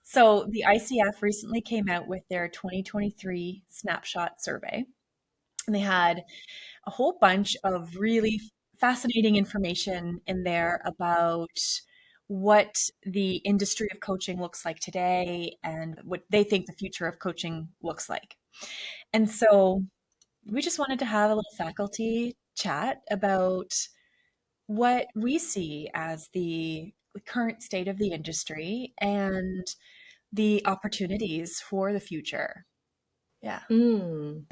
So the ICF recently came out with their 2023 snapshot survey, and they had a whole bunch of really fascinating information in there about what the industry of coaching looks like today and what they think the future of coaching looks like. And so we just wanted to have a little faculty chat about what we see as the current state of the industry and the opportunities for the future. Yeah.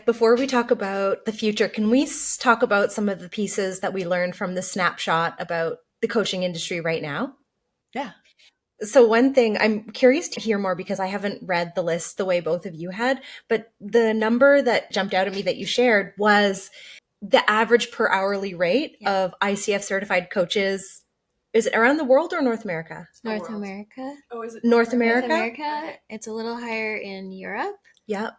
Before we talk about the future, can we talk about some of the pieces that we learned from the snapshot about the coaching industry right now? Yeah. So one thing I'm curious to hear more because I haven't read the list the way both of you had, but the number that jumped out at me that you shared was the average per hourly rate of ICF certified coaches. Is it around the world or North America? North America. Oh, is it North America? North America. It's a little higher in Europe. Yep.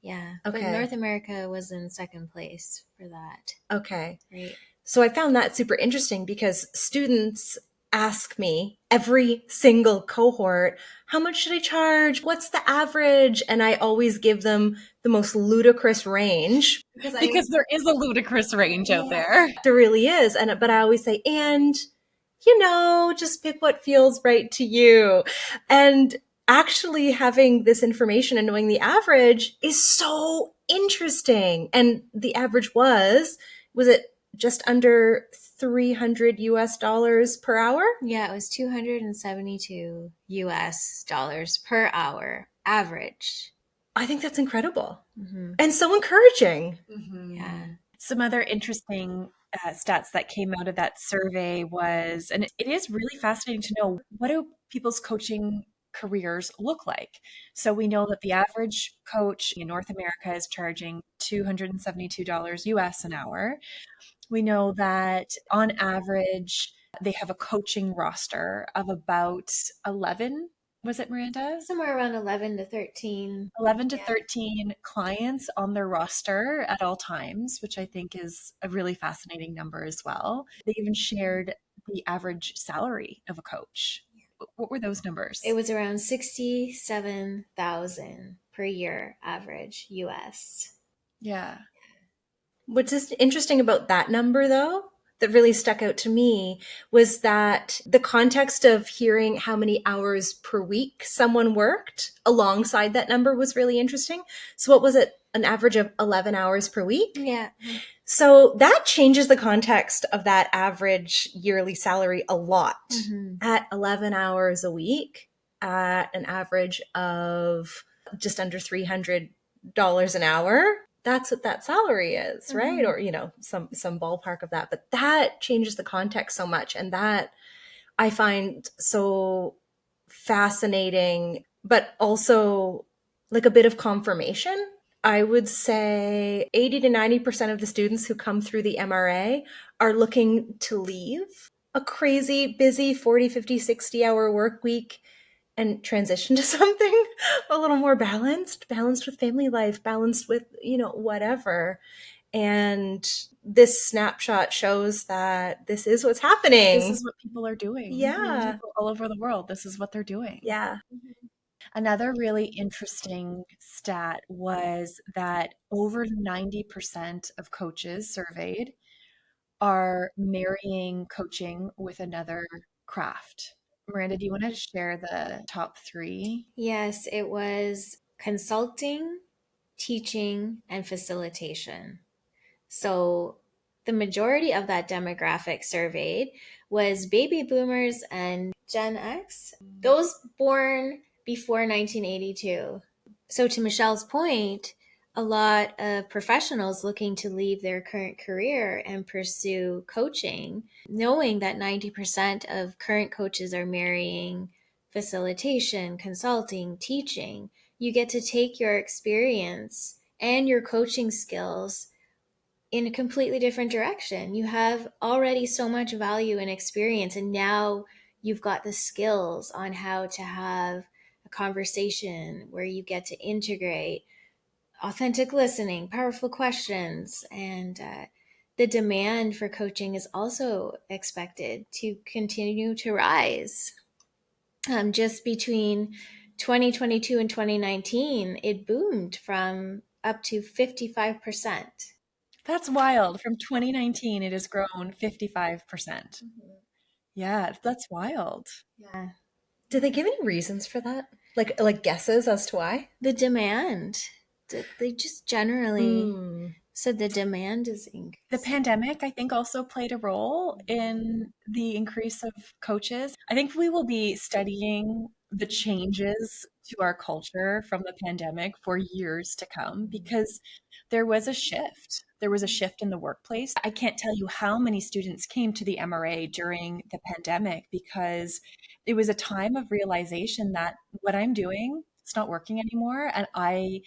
Yeah. Okay. But North America was in second place for that. Okay. Right. So I found that super interesting because students ask me every single cohort, how much should I charge? What's the average? And I always give them the most ludicrous range. Because there is a ludicrous range out there. There really is. But I always say, and, just pick what feels right to you. And actually having this information and knowing the average is so interesting. And the average was it just under 300 US dollars per hour? Yeah, it was 272 US dollars per hour average. I think that's incredible. Mm-hmm. And so encouraging. Mm-hmm. Yeah. Some other interesting stats that came out of that survey was, and it is really fascinating to know, what do people's coaching careers look like? So we know that the average coach in North America is charging $272 US an hour. We know that on average, they have a coaching roster of about 11, was it, Miranda? Somewhere around 11 to 13. 11 to 13 clients on their roster at all times, which I think is a really fascinating number as well. They even shared the average salary of a coach. What were those numbers? It was around 67,000 per year average US. Yeah. What's just interesting about that number, though, that really stuck out to me was that the context of hearing how many hours per week someone worked alongside that number was really interesting. So what was it? An average of 11 hours per week? Yeah. So that changes the context of that average yearly salary a lot. Mm-hmm. At 11 hours a week, at an average of just under $300 an hour, that's what that salary is, right? Mm-hmm. Or, some ballpark of that. But that changes the context so much. And that I find so fascinating, but also like a bit of confirmation. I would say 80 to 90% of the students who come through the MRA are looking to leave a crazy, busy 40, 50, 60-hour work week and transition to something a little more balanced with family life, balanced with, whatever. And this snapshot shows that this is what's happening. This is what people are doing. Yeah. People all over the world, this is what they're doing. Yeah. Another really interesting stat was that over 90% of coaches surveyed are marrying coaching with another craft. Miranda, do you want to share the top three? Yes, it was consulting, teaching, and facilitation. So the majority of that demographic surveyed was baby boomers and Gen X, those born before 1982. So to Michelle's point, a lot of professionals looking to leave their current career and pursue coaching, knowing that 90% of current coaches are marrying facilitation, consulting, teaching, you get to take your experience and your coaching skills in a completely different direction. You have already so much value and experience, and now you've got the skills on how to have a conversation where you get to integrate authentic listening, powerful questions, and the demand for coaching is also expected to continue to rise. Just between 2022 and 2019, it boomed from up to 55%. That's wild. From 2019, it has grown 55%. Yeah, that's wild. Yeah. Did they give any reasons for that? Like guesses as to why? The demand. They just generally Mm. said the demand is increasing. The pandemic, I think, also played a role in the increase of coaches. I think we will be studying the changes to our culture from the pandemic for years to come because there was a shift. There was a shift in the workplace. I can't tell you how many students came to the MRA during the pandemic because it was a time of realization that what I'm doing, it's not working anymore. And I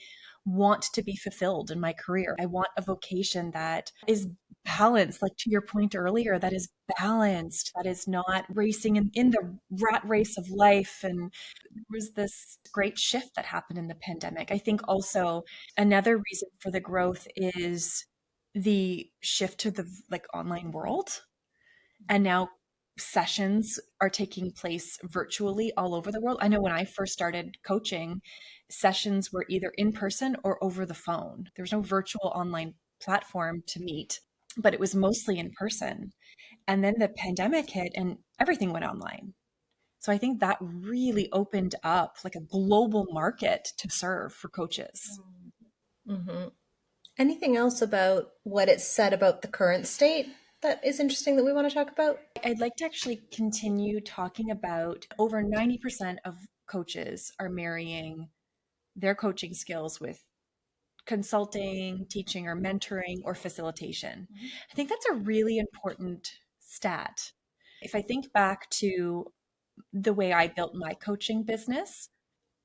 want to be fulfilled in my career. I want a vocation that is balanced, like to your point earlier, that is balanced, that is not racing in the rat race of life. And there was this great shift that happened in the pandemic. I think also another reason for the growth is the shift to the like online world. And now sessions are taking place virtually all over the world. I know when I first started coaching, sessions were either in person or over the phone. There was no virtual online platform to meet, but it was mostly in person. And then the pandemic hit and everything went online. So I think that really opened up like a global market to serve for coaches. Mm-hmm. Anything else about what it said about the current state that is interesting that we want to talk about? I'd like to actually continue talking about over 90% of coaches are marrying their coaching skills with consulting, teaching, or mentoring, or facilitation. I think that's a really important stat. If I think back to the way I built my coaching business,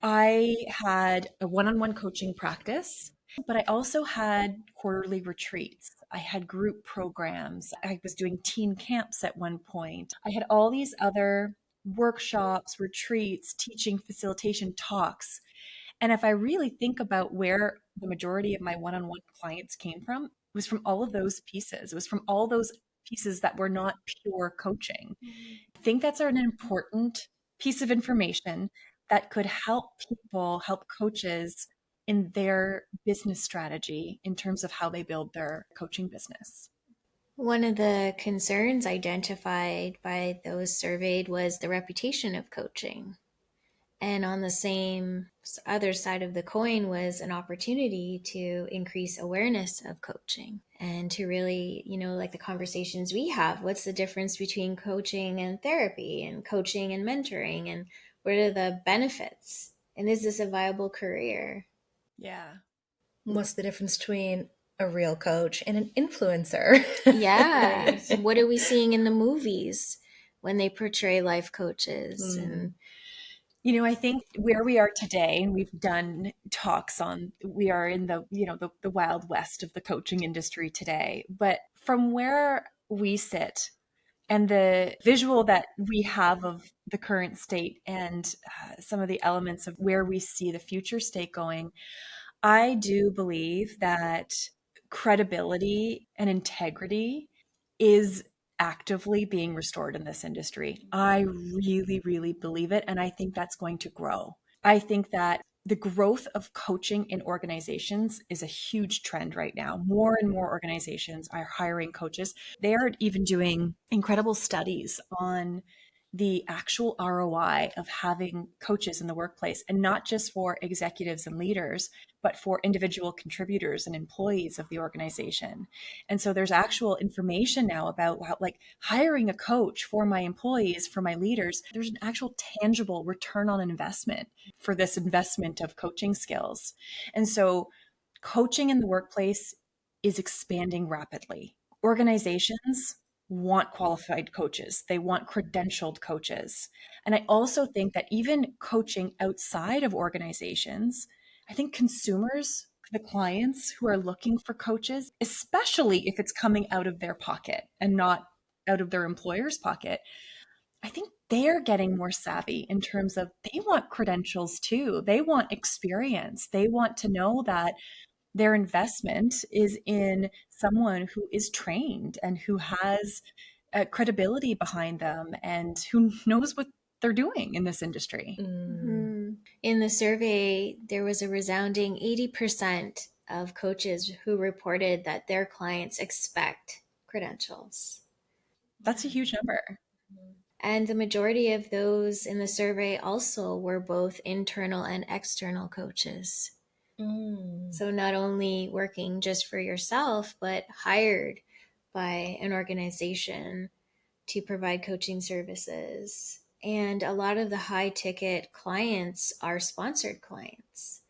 I had a one on one coaching practice, but I also had quarterly retreats. I had group programs. I was doing teen camps at one point. I had all these other workshops, retreats, teaching, facilitation talks. And if I really think about where the majority of my one on one clients came from, it was from all of those pieces. It was from all those pieces that were not pure coaching. I think that's an important piece of information that could help people, help coaches in their business strategy in terms of how they build their coaching business. One of the concerns identified by those surveyed was the reputation of coaching. And on the same other side of the coin was an opportunity to increase awareness of coaching and to really, like the conversations we have, what's the difference between coaching and therapy and coaching and mentoring, and what are the benefits? And is this a viable career? Yeah. What's the difference between a real coach and an influencer? Yeah. What are we seeing in the movies when they portray life coaches? And I think where we are today, and we've done talks on, we are in the wild west of the coaching industry today. But from where we sit and the visual that we have of the current state and some of the elements of where we see the future state going, I do believe that credibility and integrity is actively being restored in this industry. I really, really believe it. And I think that's going to grow. I think that the growth of coaching in organizations is a huge trend right now. More and more organizations are hiring coaches. They are even doing incredible studies on the actual ROI of having coaches in the workplace, and not just for executives and leaders, but for individual contributors and employees of the organization. And so there's actual information now about how, like, hiring a coach for my employees, for my leaders, there's an actual tangible return on investment for this investment of coaching skills. And so coaching in the workplace is expanding rapidly. Organizations want qualified coaches. They want credentialed coaches. And I also think that even coaching outside of organizations, I think consumers, the clients who are looking for coaches, especially if it's coming out of their pocket and not out of their employer's pocket, I think they're getting more savvy in terms of they want credentials too. They want experience. They want to know that their investment is in someone who is trained and who has credibility behind them and who knows what they're doing in this industry. mm-hmm. In the survey, there was a resounding 80% of coaches who reported that their clients expect credentials. That's a huge number. And the majority of those in the survey also were both internal and external coaches. So not only working just for yourself, but hired by an organization to provide coaching services. And a lot of the high ticket clients are sponsored clients.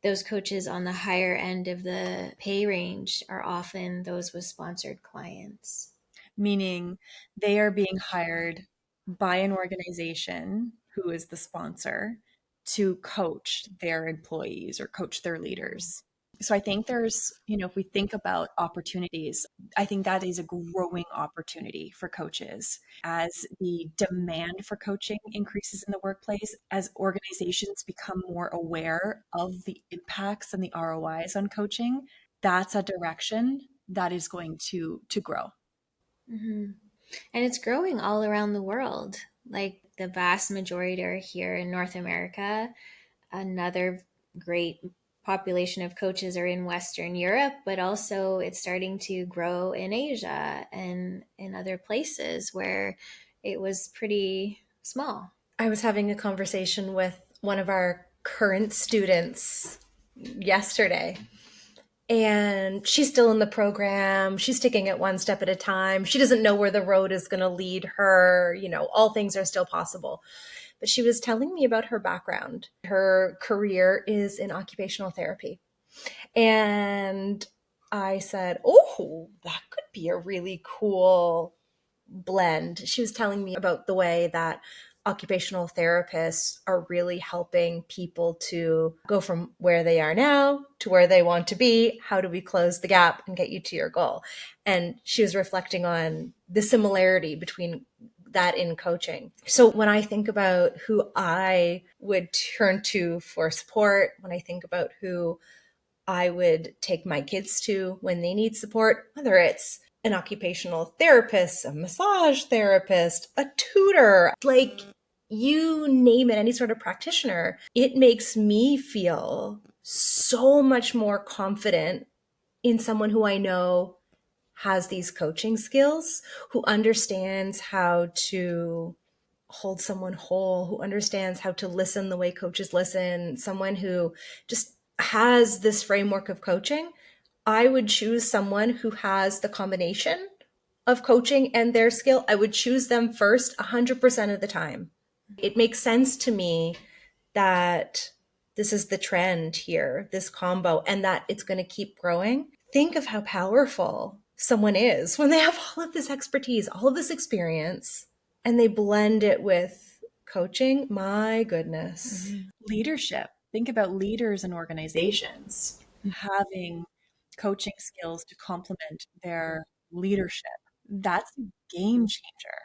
Those coaches on the higher end of the pay range are often those with sponsored clients. Meaning they are being hired by an organization who is the sponsor to coach their employees or coach their leaders. So I think there's, if we think about opportunities, I think that is a growing opportunity for coaches as the demand for coaching increases in the workplace, as organizations become more aware of the impacts and the ROIs on coaching. That's a direction that is going to grow. Mm-hmm. And it's growing all around the world. Like the vast majority are here in North America. Another great population of coaches are in Western Europe, but also it's starting to grow in Asia and in other places where it was pretty small. I was having a conversation with one of our current students yesterday, and she's still in the program. She's taking it one step at a time. She doesn't know where the road is going to lead her. All things are still possible. But she was telling me about her background. Her career is in occupational therapy. And I said, oh, that could be a really cool blend. She was telling me about the way that occupational therapists are really helping people to go from where they are now to where they want to be. How do we close the gap and get you to your goal? And she was reflecting on the similarity between that in coaching. So when I think about who I would turn to for support, when I think about who I would take my kids to when they need support, whether it's an occupational therapist, a massage therapist, a tutor, like you name it, any sort of practitioner, it makes me feel so much more confident in someone who I know has these coaching skills, who understands how to hold someone whole, who understands how to listen the way coaches listen, someone who just has this framework of coaching. I would choose someone who has the combination of coaching and their skill. I would choose them first 100% of the time. It makes sense to me that this is the trend here, this combo, and that it's going to keep growing. Think of how powerful someone is when they have all of this expertise, all of this experience, and they blend it with coaching. My goodness. Leadership. Think about leaders in organizations having coaching skills to complement their leadership. That's a game changer.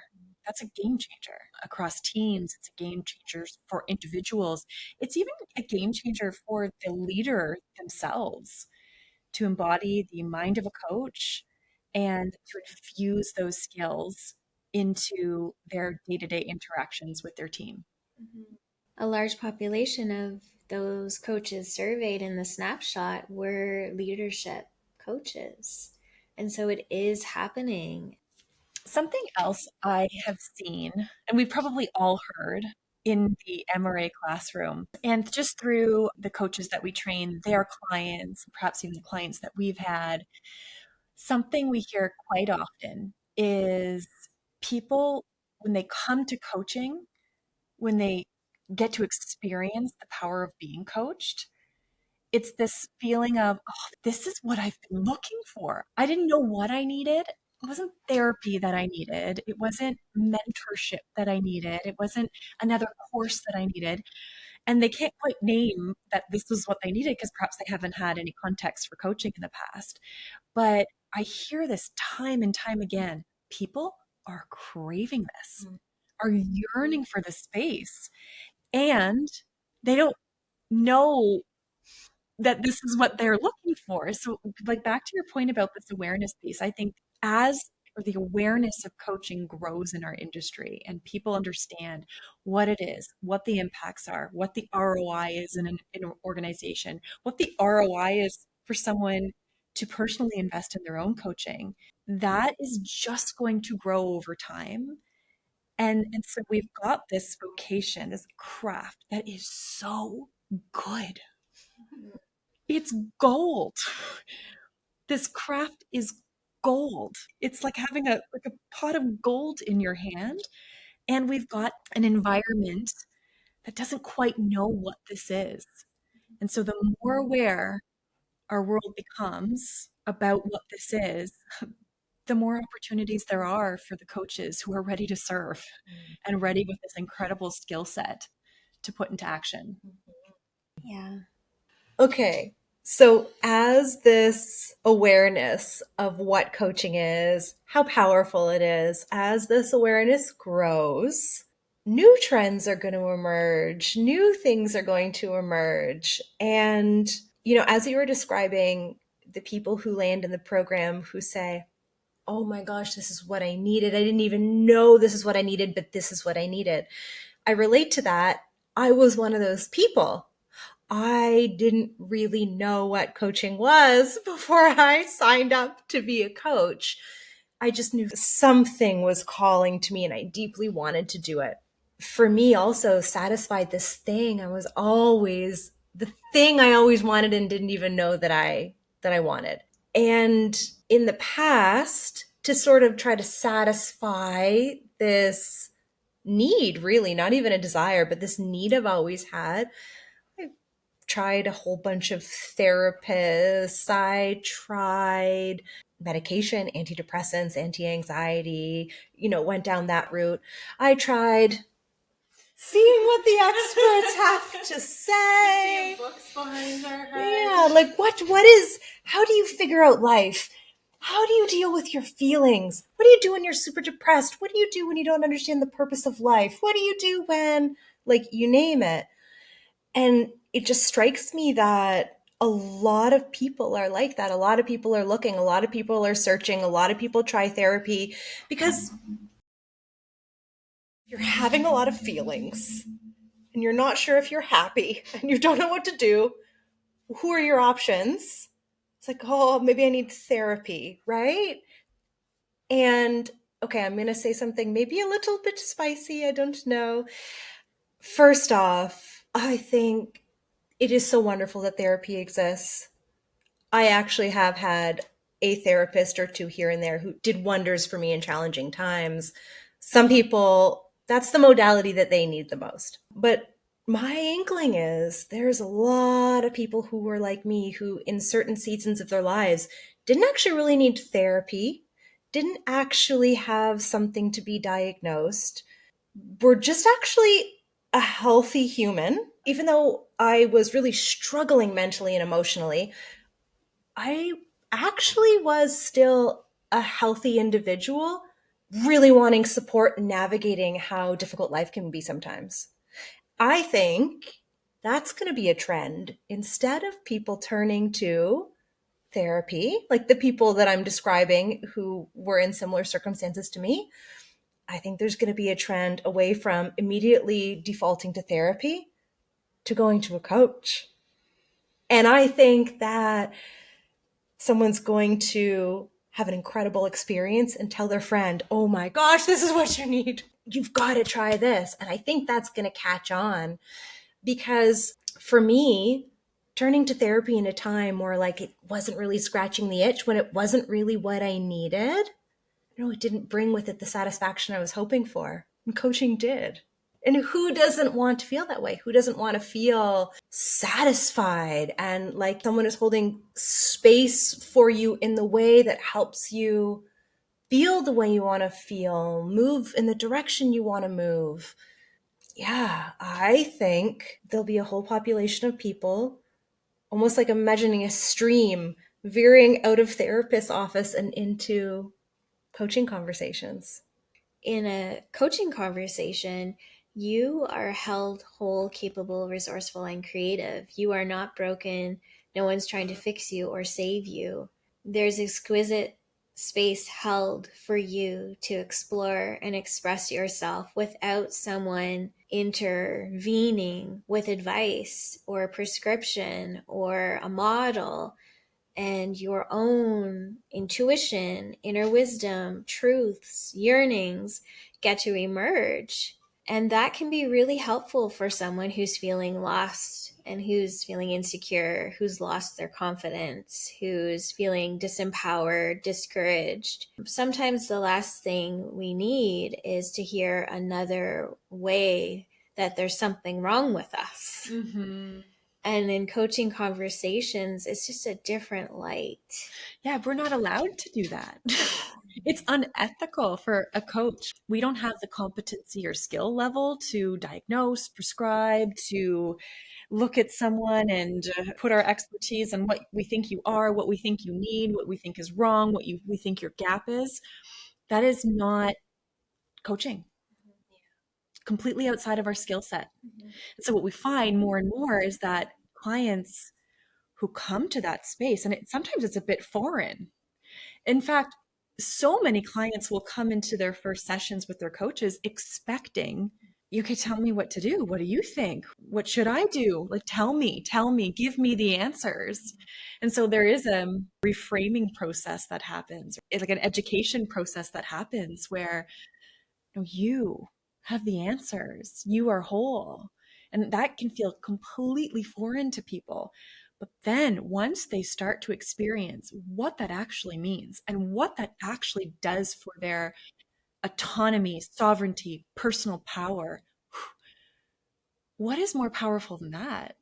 That's a game changer across teams. It's a game changer for individuals. It's even a game changer for the leader themselves to embody the mind of a coach and to infuse those skills into their day-to-day interactions with their team. A large population of those coaches surveyed in the snapshot were leadership coaches. And so it is happening. Something else I have seen, and we've probably all heard in the MRA classroom, and just through the coaches that we train, their clients, perhaps even the clients that we've had, something we hear quite often is people, when they come to coaching, when they get to experience the power of being coached, it's this feeling of, oh, this is what I've been looking for. I didn't know what I needed. It wasn't therapy that I needed. It wasn't mentorship that I needed. It wasn't another course that I needed. And they can't quite name that this was what they needed because perhaps they haven't had any context for coaching in the past. But I hear this time and time again. People are craving this, are yearning for this space, and they don't know that this is what they're looking for. So, like, back to your point about this awareness piece, I think as or the awareness of coaching grows in our industry and people understand what it is, what the impacts are, what the ROI is in an organization, what the ROI is for someone to personally invest in their own coaching, that is just going to grow over time. And so we've got this vocation, this craft that is so good. It's gold. This craft is gold. It's like having a pot of gold in your hand. And we've got an environment that doesn't quite know what this is. And so the more aware our world becomes about what this is, the more opportunities there are for the coaches who are ready to serve and ready with this incredible skill set to put into action. Yeah. Okay. So, as this awareness of what coaching is, how powerful it is, as this awareness grows, new trends are going to emerge, new things are going to emerge. And, as you were describing the people who land in the program who say, oh my gosh, this is what I needed. I didn't even know this is what I needed, but this is what I needed. I relate to that. I was one of those people. I didn't really know what coaching was before I signed up to be a coach. I just knew something was calling to me and I deeply wanted to do it. For me, also satisfied this thing. I was always the thing I always wanted and didn't even know that I wanted. And in the past, to sort of try to satisfy this need, really, not even a desire, but this need I've always had, I tried a whole bunch of therapists. I tried medication, antidepressants, anti-anxiety, went down that route. I tried seeing what the experts have to say. Books behind our Yeah, like what is, how do you figure out life? How do you deal with your feelings? What do you do when you're super depressed? What do you do when you don't understand the purpose of life? What do you do when, like, you name it? And it just strikes me that a lot of people are like that. A lot of people are looking, a lot of people are searching, a lot of people try therapy because you're having a lot of feelings and you're not sure if you're happy and you don't know what to do. Who are your options? It's like, oh, maybe I need therapy, right? And okay, I'm going to say something maybe a little bit spicy. I don't know. First off, I think it is so wonderful that therapy exists. I actually have had a therapist or two here and there who did wonders for me in challenging times. Some people, that's the modality that they need the most. But my inkling is there's a lot of people who were like me who, in certain seasons of their lives, didn't actually really need therapy, didn't actually have something to be diagnosed, were just actually a healthy human. Even though I was really struggling mentally and emotionally, I actually was still a healthy individual, really wanting support and navigating how difficult life can be sometimes. I think that's going to be a trend. Instead of people turning to therapy, like the people that I'm describing who were in similar circumstances to me, I think there's going to be a trend away from immediately defaulting to therapy to going to a coach. And I think that someone's going to have an incredible experience and tell their friend, oh my gosh, this is what you need. You've got to try this. And I think that's going to catch on because for me, turning to therapy in a time where like it wasn't really scratching the itch, when it wasn't really what I needed, it didn't bring with it the satisfaction I was hoping for. And coaching did. And who doesn't want to feel that way? Who doesn't want to feel satisfied and like someone is holding space for you in the way that helps you feel the way you want to feel, move in the direction you want to move? Yeah, I think there'll be a whole population of people, almost like imagining a stream veering out of therapist's office and into coaching conversations. In a coaching conversation, you are held whole, capable, resourceful, and creative. You are not broken. No one's trying to fix you or save you. There's exquisite space held for you to explore and express yourself without someone intervening with advice or a prescription or a model, and your own intuition, inner wisdom, truths, yearnings get to emerge. And that can be really helpful for someone who's feeling lost and who's feeling insecure, who's lost their confidence, who's feeling disempowered, discouraged. Sometimes the last thing we need is to hear another way that there's something wrong with us. Mm-hmm. And in coaching conversations, it's just a different light. Yeah, we're not allowed to do that. It's unethical for a coach. We don't have the competency or skill level to diagnose, prescribe, to look at someone and put our expertise on what we think you are, what we think you need, what we think is wrong, we think your gap is. That is not coaching. Completely outside of our skill set. Mm-hmm. And so what we find more and more is that clients who come to that space, and sometimes it's a bit foreign. In fact, so many clients will come into their first sessions with their coaches expecting, you could tell me what to do. What do you think? What should I do? Like, tell me, give me the answers. And so there is a reframing process that happens. It's like an education process that happens where, no, you have the answers. You are whole. And that can feel completely foreign to people. But then once they start to experience what that actually means and what that actually does for their autonomy, sovereignty, personal power, what is more powerful than that?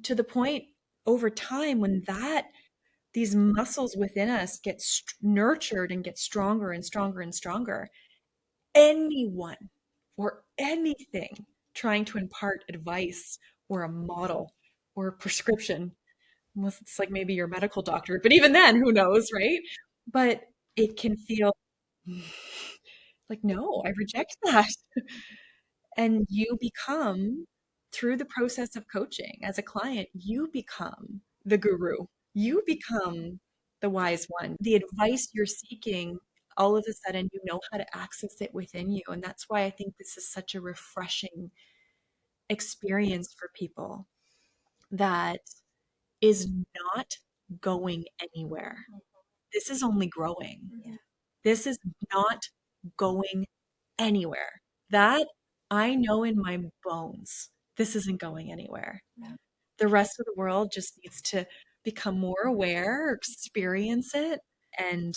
To the point over time when these muscles within us get nurtured and get stronger and stronger and stronger, anyone or anything trying to impart advice or a model or a prescription, unless it's like maybe your medical doctor, but even then, who knows, right? But it can feel like, no, I reject that. And you become, through the process of coaching as a client, you become the guru. You become the wise one. The advice you're seeking, all of a sudden, you know how to access it within you. And that's why I think this is such a refreshing experience for people that is not going anywhere. This is only growing. Yeah. This is not going anywhere. That I know in my bones, this isn't going anywhere. Yeah. The rest of the world just needs to become more aware, experience it. And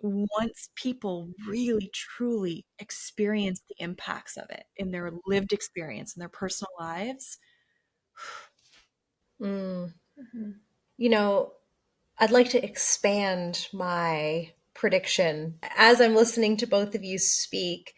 once people really, truly experience the impacts of it in their lived experience, in their personal lives. Mm. Mm-hmm. You know, I'd like to expand my prediction. As I'm listening to both of you speak,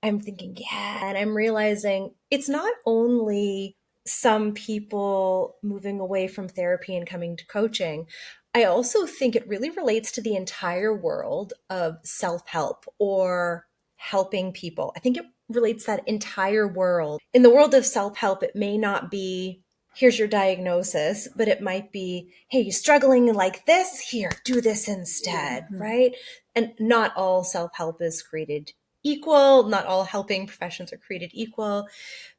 I'm thinking, yeah, and I'm realizing it's not only some people moving away from therapy and coming to coaching. I also think it really relates to the entire world of self-help or helping people. I think it relates to that entire world. In the world of self-help, it may not be here's your diagnosis, but it might be, hey, you're struggling like this, here, do this instead, Mm-hmm. right? And not all self-help is created equal. Not all helping professions are created equal,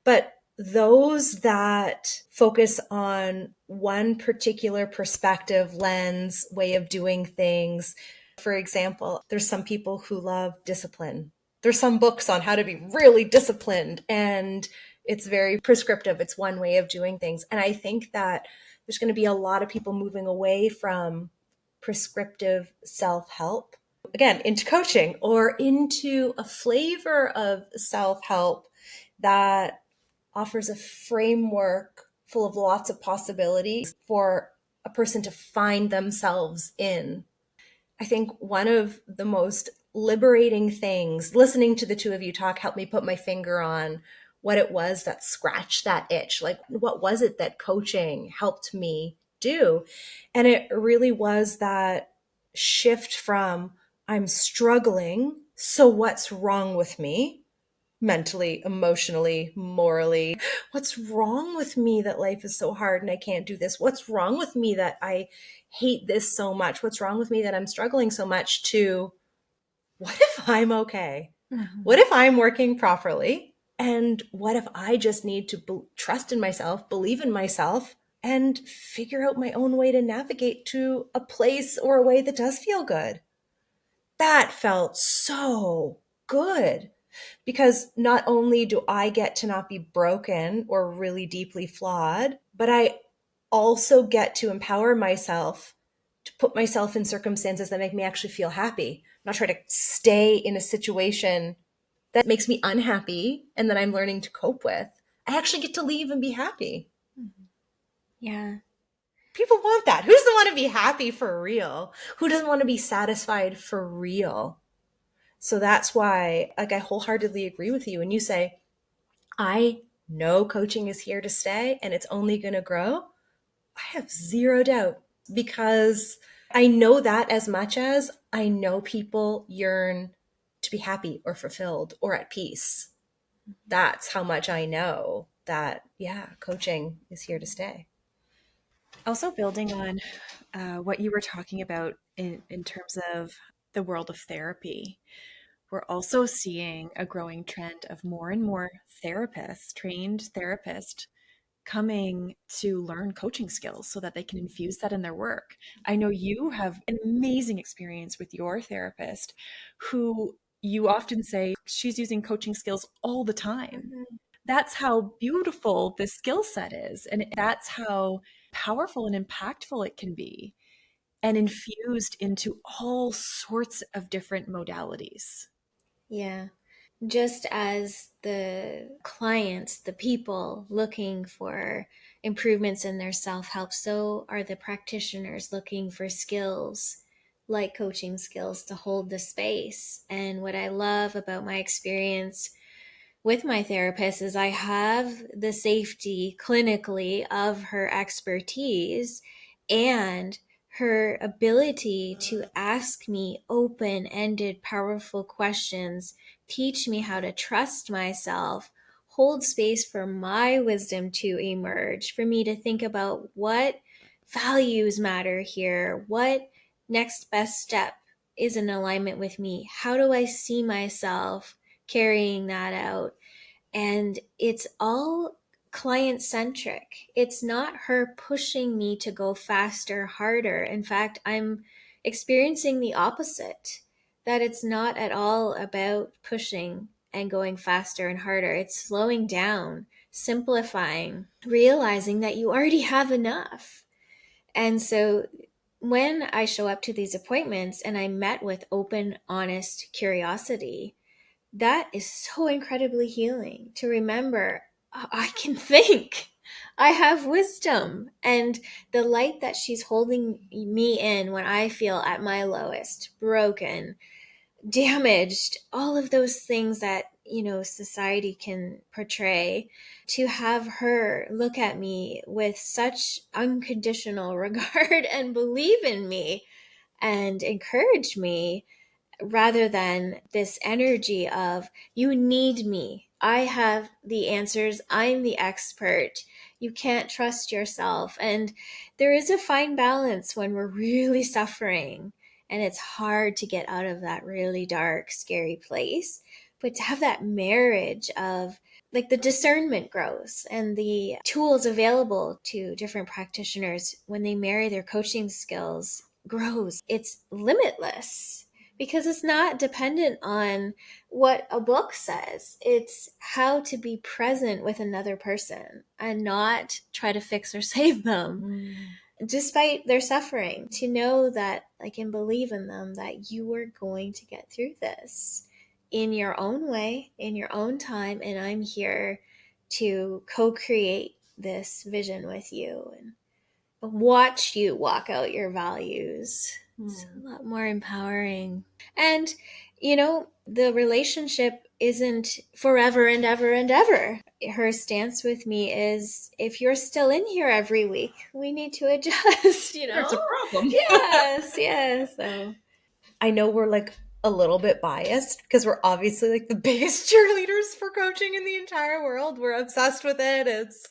but those that focus on one particular perspective, lens, way of doing things. For example, there's some people who love discipline. There's some books on how to be really disciplined, and it's very prescriptive. It's one way of doing things. And I think that there's going to be a lot of people moving away from prescriptive self-help, again, into coaching or into a flavor of self-help that offers a framework full of lots of possibilities for a person to find themselves in. I think one of the most liberating things, listening to the two of you talk, helped me put my finger on what it was that scratched that itch. Like, what was it that coaching helped me do? And it really was that shift from I'm struggling, so what's wrong with me? mentally, emotionally, morally. What's wrong with me that life is so hard and I can't do this? What's wrong with me that I hate this so much? What's wrong with me that I'm struggling so much? To what if I'm okay? What if I'm working properly? And what if I just need to trust in myself, believe in myself, and figure out my own way to navigate to a place or a way that does feel good? That felt so good, because not only do I get to not be broken or really deeply flawed, but I also get to empower myself to put myself in circumstances that make me actually feel happy, not try to stay in a situation that makes me unhappy and that I'm learning to cope with. I actually get to leave and be happy. Yeah. People want that. Who doesn't want to be happy for real? Who doesn't want to be satisfied for real? So that's why, like, I wholeheartedly agree with you when you say, I know coaching is here to stay and it's only going to grow. I have zero doubt, because I know that as much as I know people yearn to be happy or fulfilled or at peace. That's how much I know that, yeah, coaching is here to stay. Also, building on what you were talking about in terms of the world of therapy, we're also seeing a growing trend of more and more therapists, trained therapists, coming to learn coaching skills so that they can infuse that in their work. I know you have an amazing experience with your therapist, who you often say she's using coaching skills all the time. That's how beautiful this skill set is. And that's how powerful and impactful it can be, and infused into all sorts of different modalities. Yeah. Just as the clients, the people looking for improvements in their self help, so are the practitioners looking for skills like coaching skills to hold the space. And what I love about my experience with my therapist is I have the safety clinically of her expertise and her ability to ask me open ended, powerful questions, teach me how to trust myself, hold space for my wisdom to emerge, for me to think about what values matter here, what next best step is in alignment with me, how do I see myself carrying that out. And it's all client centric. It's not her pushing me to go faster, harder. In fact, I'm experiencing the opposite, that it's not at all about pushing and going faster and harder. It's slowing down, simplifying, realizing that you already have enough. And so when I show up to these appointments and I met with open, honest curiosity, that is so incredibly healing to remember. I can think. I have wisdom. And the light that she's holding me in when I feel at my lowest, broken, damaged, all of those things that, society can portray, to have her look at me with such unconditional regard and believe in me and encourage me, rather than this energy of, you need me. I have the answers. I'm the expert. You can't trust yourself. And there is a fine balance when we're really suffering and it's hard to get out of that really dark, scary place. But to have that marriage of, like, the discernment grows and the tools available to different practitioners when they marry their coaching skills grows. It's limitless because it's not dependent on what a book says. It's how to be present with another person and not try to fix or save them despite their suffering, to know that, like, and believe in them that you are going to get through this in your own way, in your own time. And I'm here to co-create this vision with you and watch you walk out your values. It's a lot more empowering. And, the relationship isn't forever and ever and ever. Her stance with me is, if you're still in here every week, we need to adjust, There's a problem. Yes, yes. So I know we're like a little bit biased because we're obviously like the biggest cheerleaders for coaching in the entire world. We're obsessed with it. It's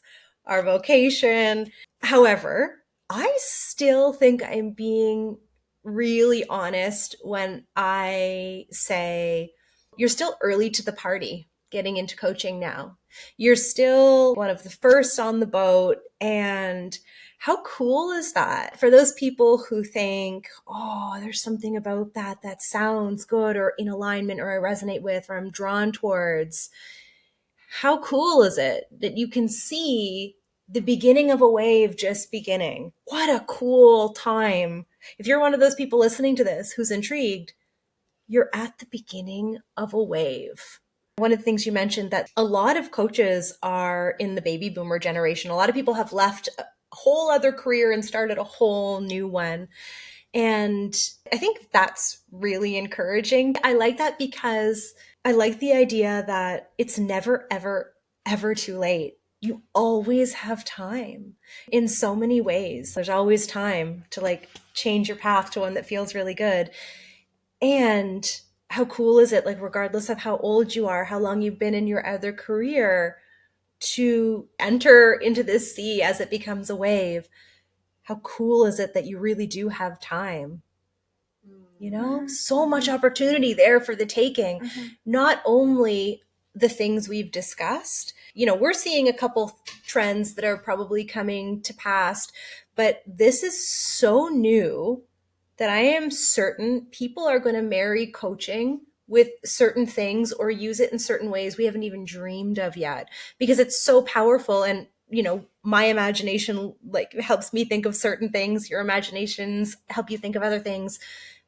our vocation. However, I still think I'm being really honest when I say you're still early to the party getting into coaching now. You're still one of the first on the boat. And how cool is that for those people who think, oh, there's something about that that sounds good or in alignment or I resonate with or I'm drawn towards? How cool is it that you can see the beginning of a wave just beginning? What a cool time. If you're one of those people listening to this who's intrigued, you're at the beginning of a wave. One of the things you mentioned that a lot of coaches are in the baby boomer generation. A lot of people have left a whole other career and started a whole new one. And I think that's really encouraging. I like that because I like the idea that it's never, ever, ever too late. You always have time in so many ways. There's always time to like change your path to one that feels really good. And how cool is it, like, regardless of how old you are, how long you've been in your other career, to enter into this sea as it becomes a wave? How cool is it that you really do have time? You know, so much opportunity there for the taking. Not only the things we've discussed, you know, we're seeing a couple trends that are probably coming to pass, but this is so new that I am certain people are going to marry coaching with certain things or use it in certain ways we haven't even dreamed of yet, because it's so powerful. And you know, my imagination like helps me think of certain things, your imaginations help you think of other things,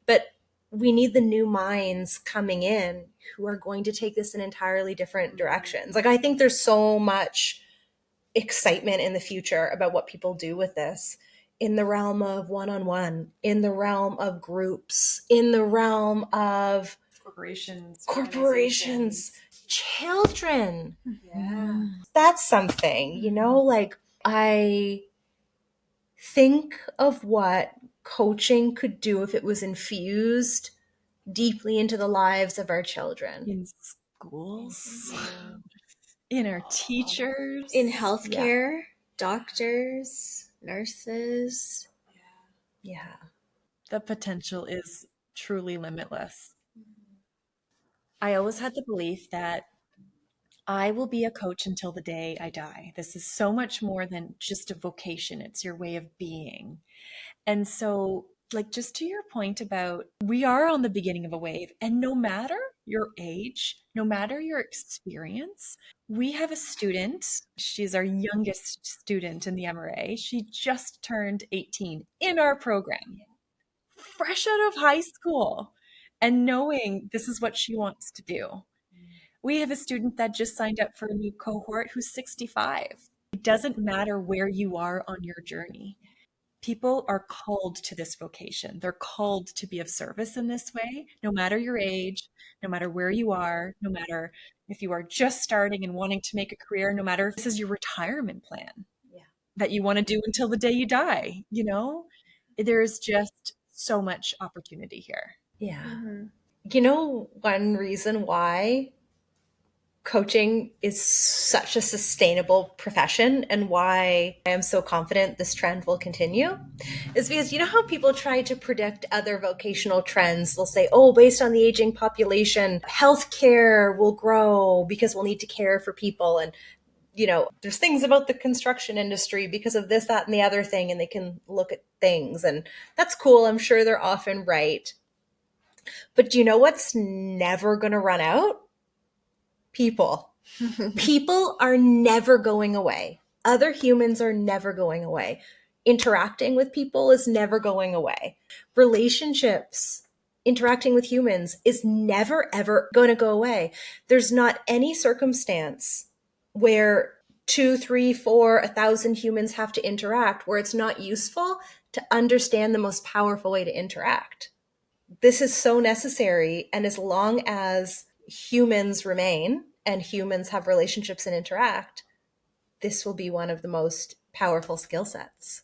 but we need the new minds coming in who are going to take this in entirely different directions. Like, I think there's so much excitement in the future about what people do with this in the realm of one-on-one, in the realm of groups, in the realm of corporations, children. Yeah. That's something, you know, like I think of what coaching could do if it was infused deeply into the lives of our children. In schools, in our teachers, In healthcare, doctors, nurses. Yeah. the potential is truly limitless. I always had the belief that I will be a coach until the day I die. This is so much more than just a vocation, it's your way of being. And so, like, just to your point about we are on the beginning of a wave, and no matter your age, no matter your experience, we have a student. She's our youngest student in the MRA. She just turned 18 in our program, fresh out of high school, and knowing this is what she wants to do. We have a student that just signed up for a new cohort who's 65. It doesn't matter where you are on your journey. People are called to this vocation. They're called to be of service in this way, no matter your age, no matter where you are, no matter if you are just starting and wanting to make a career, no matter if this is your retirement plan that you want to do until the day you die. You know, there's just so much opportunity here. Yeah. You know, one reason why coaching is such a sustainable profession and why I am so confident this trend will continue is because you know how people try to predict other vocational trends? They'll say, oh, based on the aging population, healthcare will grow because we'll need to care for people. And, you know, there's things about the construction industry because of this, that, and the other thing, and they can look at things. And that's cool. I'm sure they're often right. But do you know what's never going to run out? People. People are never going away. Other humans are never going away. Interacting with people is never going away. Relationships, interacting with humans is never, ever going to go away. There's not any circumstance where 2, 3, 4, 1,000 humans have to interact where it's not useful to understand the most powerful way to interact. This is so necessary. And as long as humans remain and humans have relationships and interact, this will be one of the most powerful skill sets.